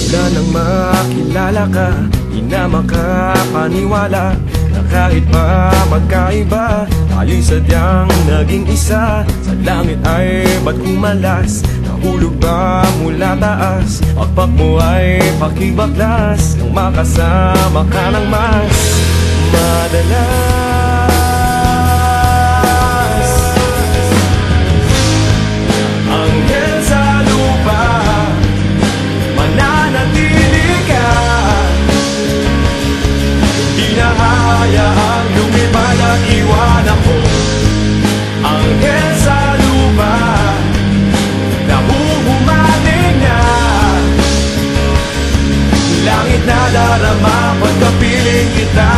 Mula nang makilala ka, di na makapaniwala na kahit pa magkaiba, tayo'y sadyang naging isa. Sa langit ay ba't kumalas? Nahulog ba mula taas? Pagpak mo ay pakibaklas nang makasama ka ng mas madalas. Anghel sa lupa, mananatili ka. Di na hayaang lumipad at iwan ako. Anghel sa lupa, nahuhumaling na. Langit na darama pagkapiling kita.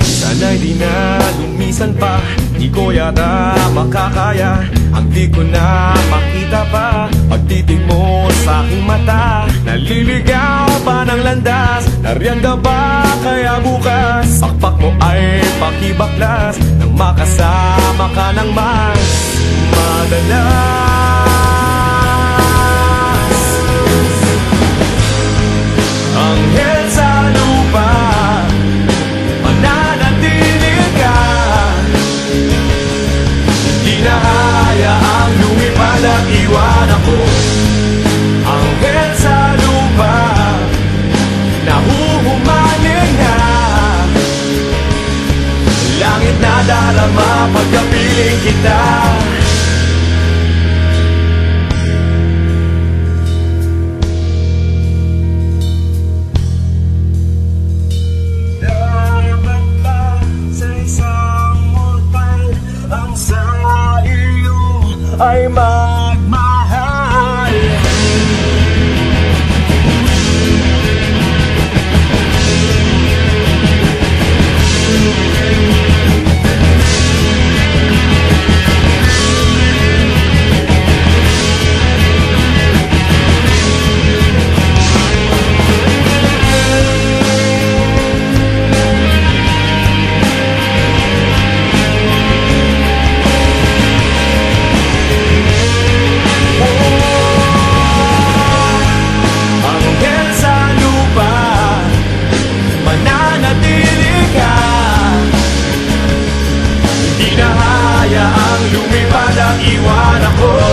Sana'y di na lumisan pa, di ko yata makakaya. Ang di ko na makita pa, pagtitig mo sa aking mata. Naliligaw pa ng landas, nariyan ka ba kaya bukas? Pakpak mo ay pakibaklas nang makasama ka ng mas madalas. Anghel sa lupa, mananatili ka. Di na hayaang lumipad at iwan ako. Anghel sa lupa, nahuhumaling na. Langit na darama pagkapiling kita. Ay magmahal. Lumipad at iwan ako.